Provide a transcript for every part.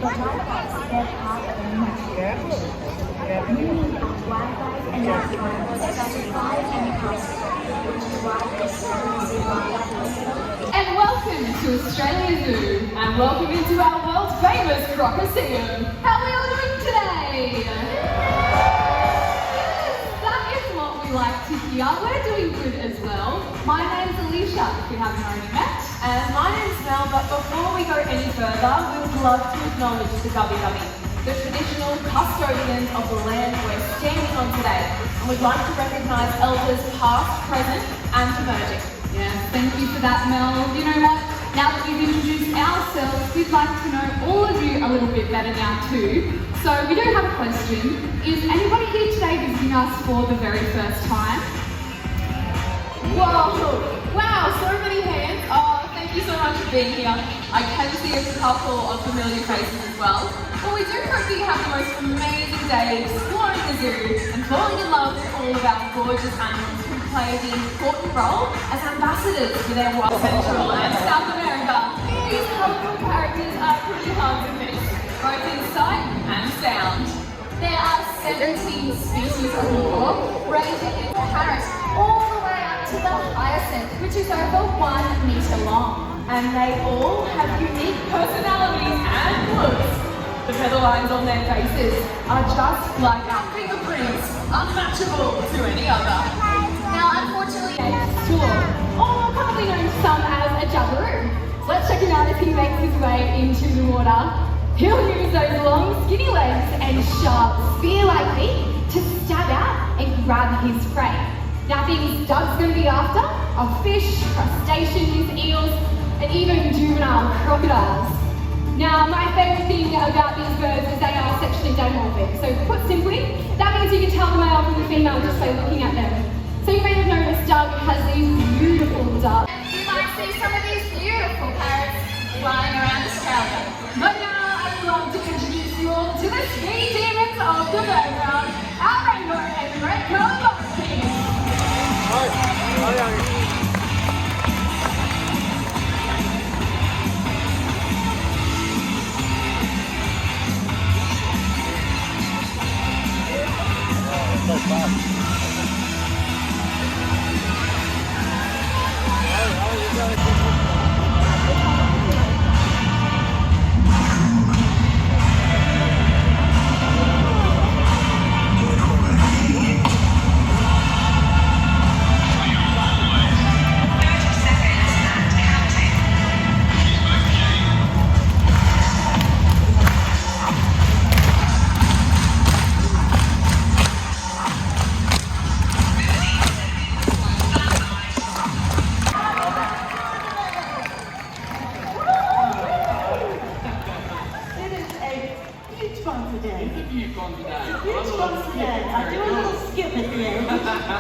they're part of a much community of wildlife and naturalists that survive and prosper, which is why they serve as a And welcome to Australia Zoo, and welcome into our world famous Crocodile. How are we all doing today? Yes, that is what we like to hear. We're doing good as well. My name's Alicia, if we haven't already met. And my name's Mel, but before we go any further, we would love to acknowledge the Gubbi Gubbi, the traditional custodians of the land we're standing on today. And we'd like to recognise elders past, present and emerging. Yes, thank you for that, Mel. You know what? Now that we've introduced ourselves, we'd like to know all of you a little bit better now too. So we do have a question. Is anybody here today visiting us for the very first time? Whoa! Wow, so many hands. Oh, thank you so much for being here. I can see a couple of familiar faces as well. Well, we do hope that you have the most amazing day exploring the zoo and falling in love with all of our gorgeous animals who play the important role as ambassadors for their wild Central and South America. These colourful characters are pretty hard to miss, both in sight and sound. There are 17 species of law, ranging in parrots all the way up to the hyacinth, which is over 1 metre long. And they all have unique personalities and looks. The feather lines on their faces are just like our fingerprints, unmatchable to any other. Now, unfortunately, a stork, or commonly known to some as a jabberoo. So let's check him out as he makes his way into the water. He'll use those long, skinny legs and sharp, spear-like feet to stab out and grab his prey. Now, things Doug's going to be after are fish, crustaceans, eels, and even juvenile crocodiles. Now, my favourite thing about these birds is they are sexually dimorphic. So, put simply, that means you can tell the male from the female just by looking at them. So, you may have noticed Doug has these beautiful ducks. And you might see some of these beautiful parrots flying around Australia. But now, I'd love to introduce you all to the speed demons of the background, our rainbow and red colour team.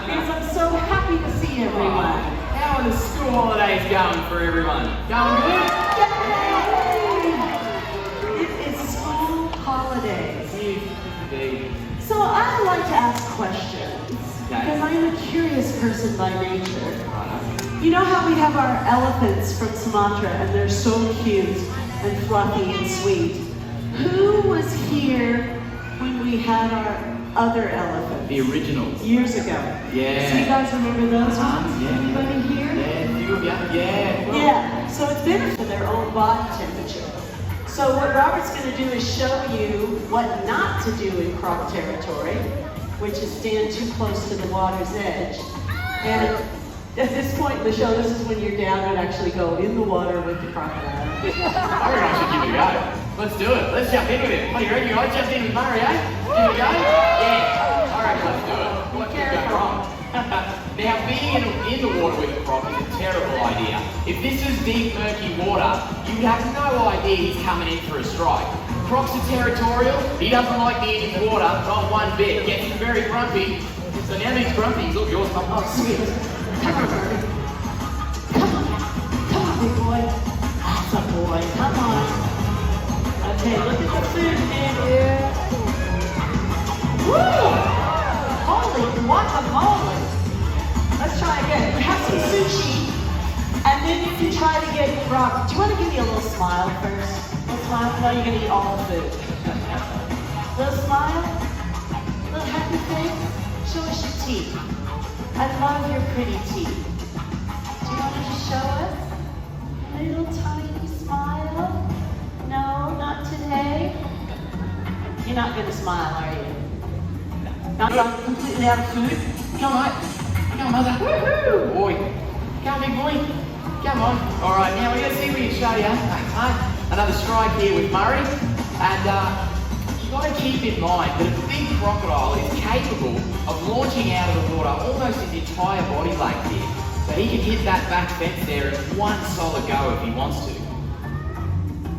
Because I'm so happy to see everyone. How are the school holidays going for everyone? Going good? Yay! It is school holidays. Indeed. So I like to ask questions because I am a curious person by nature. You know how we have our elephants from Sumatra and they're so cute and fluffy and sweet. Who was here when we had our other elephants? The originals. Years ago. Yeah. So you guys remember those ones? Yeah. Anybody here? Yeah, few of you. Yeah. Well, Yeah. So it's better for their own body temperature. So what Robert's going to do is show you what not to do in Croc territory, which is stand too close to the water's edge. And at this point in the show, this is when you're down and actually go in the water with the crocodile. I reckon I should give it a go. Let's do it. Let's jump in with it. What do you reckon, guys? Jump in with Murray, eh? Give it a go? Yeah. I reckon let's do it. What could go wrong? Now, being in the water with a croc is a terrible idea. If this is deep, murky water, you have no idea he's coming in for a strike. Croc's are territorial. He doesn't like being in the water, not one bit. Gets him very grumpy. So now these grumpies, look, yours come up. Come on, Robbie. Come on, big boy. That's a boy. Come on. Okay, look at the food man here. Woo! Holy guacamole! Let's try again. Have some sushi, and then you can try to get Croc. Do you want to give me a little smile first? smile. No, you're gonna eat all the food. Little smile. Little happy face. Show us your teeth. I love your pretty teeth. Do you want to just show us? A little tiny smile. No, not today. You're not gonna smile, are you? Not completely out of food? Come on, mate. Come on, mother. Woohoo! Boy. Come on, big boy. Come on. All right, now we're going to see what you show you. Another strike here with Murray. And you've got to keep in mind that a big crocodile is capable of launching out of the water almost his entire body length here. So he can hit that back fence there in one solid go if he wants to.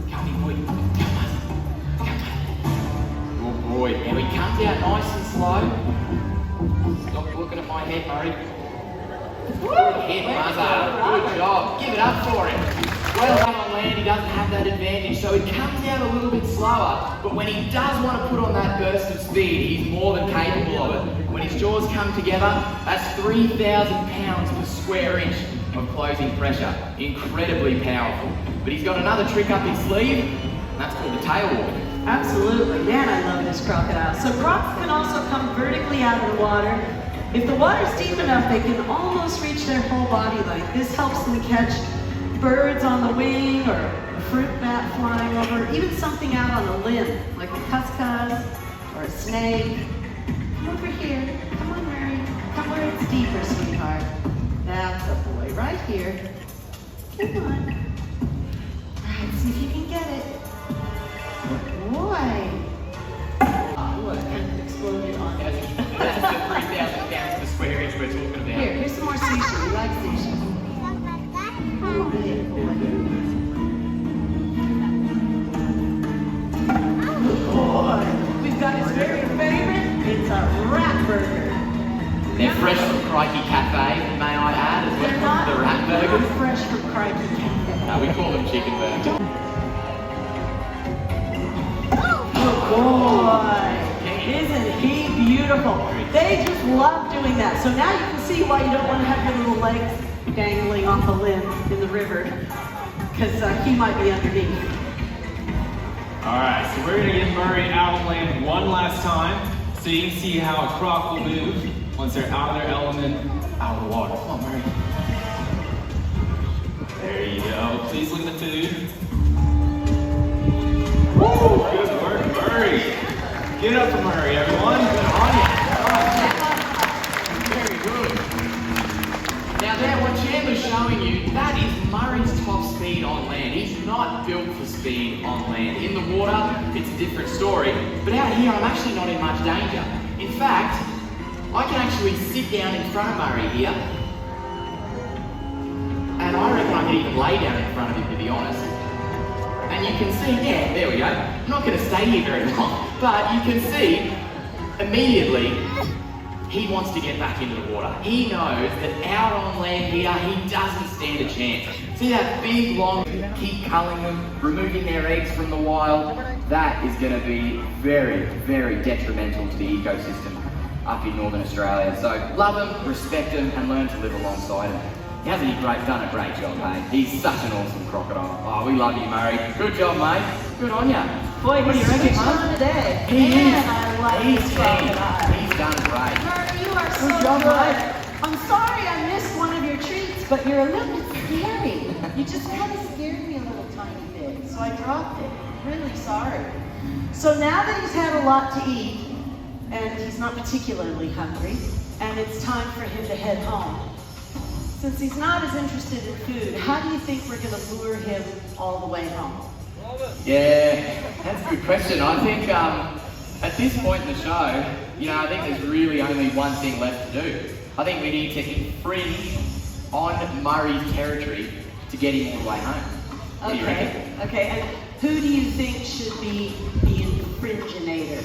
Come on, big boy. Come on. Come on. Good boy. Now he comes out nice and slow. Stop looking at my head, Murray. Good hit, mother. Good job. Give it up for him. Well done on land, he doesn't have that advantage, so he comes out a little bit slower, but when he does want to put on that burst of speed, he's more than capable of it. When his jaws come together, that's 3,000 pounds per square inch of closing pressure. Incredibly powerful. But he's got another trick up his sleeve, and that's called the tail walk. Absolutely. Man, I love this crocodile. So crocs can also come vertically out of the water. If the water's deep enough, they can almost reach their whole body length. This helps them catch birds on the wing or a fruit bat flying over, even something out on a limb, like a cuscus or a snake. Come over here. Come on, Mary. Come where it's deeper, sweetheart. That's a boy. Right here. Come on. All right, see if you can get it. Good boy. Oh, it kind of exploded on me. That's the 3,000 pounds per square inch we're talking about. Here's some more sushi. We like sushi. Oh, good boy. Good boy. We've got his very favorite. It's a rat burger. They're fresh from Crikey Cafe, may I add, as They're well. not, The rat they're burgers. not fresh from Crikey Cafe. No, we call them chicken burgers. Good boy. Isn't he beautiful? They just love doing that. So now you can see why you don't want to have your little legs dangling off a limb in the river, because he might be underneath. All right, so we're gonna get Murray out on land one last time, so you can see how a croc will move once they're out of their element, out of the water. Come on, Murray. There you go. Please look at the food. Woo! Good work, Murray. Give it up for Murray, everyone. Good on you. Very good. Now there, what Chandler's showing you, that is Murray's top speed on land. He's not built for speed on land. In the water, it's a different story. But out here, I'm actually not in much danger. In fact, I can actually sit down in front of Murray here. And I reckon I can even lay down in front of him, to be honest. And you can see, yeah, there we go. I'm not going to stay here very long, but you can see immediately he wants to get back into the water. He knows that out on land here, he doesn't stand a chance. See that big, long, keep culling them, removing their eggs from the wild? That is going to be very, very detrimental to the ecosystem up in Northern Australia. So love him, respect him, and learn to live alongside him. He hasn't done a great job, mate. He's such an awesome crocodile. Oh, we love you, Murray. Good job, mate. Good on ya. Boy, What do you he's reckon, switched mate? on today. He Man, is. I like He's this keen. crocodile. He's done great. Murray, you are so Good job, good. mate. I'm sorry I missed one of your treats, but you're a little bit scary. You just kind of scared me a little tiny bit, so I dropped it. Really sorry. So now that he's had a lot to eat, and he's not particularly hungry, and it's time for him to head home. Since he's not as interested in food, how do you think we're going to lure him all the way home? Yeah, that's a good question. I think at this point in the show, I think there's really only one thing left to do. I think we need to infringe on Murray's territory to get him all the way home. What do you reckon? Okay, and who do you think should be the infringinator?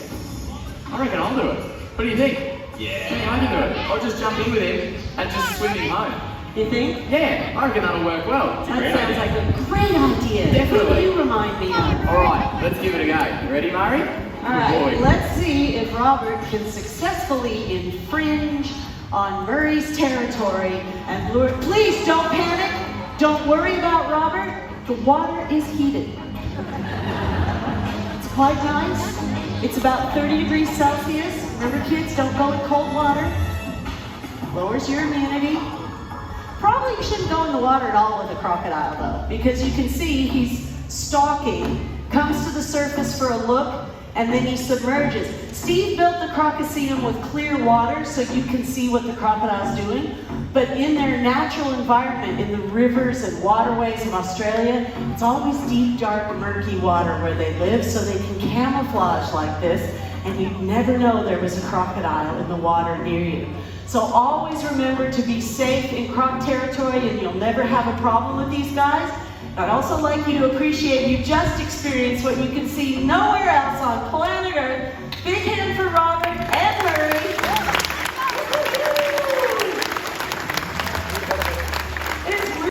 I reckon I'll do it. What do you think? Yeah, I can do it. I'll just jump in with him and just swim him home. You think? Yeah, I reckon that'll work well. That sounds like a great idea. Definitely. Who do you remind me of? All right, let's give it a go. You ready, Murray? All right, let's see if Robert can successfully infringe on Murray's territory and lure. Please don't panic. Don't worry about Robert. The water is heated. quite nice. It's about 30 degrees Celsius. Remember kids, don't go in cold water. Lowers your immunity. Probably you shouldn't go in the water at all with a crocodile though, because you can see he's stalking, comes to the surface for a look, and then he submerges. Steve built the Crocoseum with clear water so you can see what the crocodile's doing, but in their natural environment, in the rivers and waterways of Australia, it's always deep, dark, murky water where they live, so they can camouflage like this, and you'd never know there was a crocodile in the water near you. So always remember to be safe in Croc territory, and you'll never have a problem with these guys. I'd also like you to appreciate you just experienced what you can see nowhere else on planet Earth. Big hand for Rob.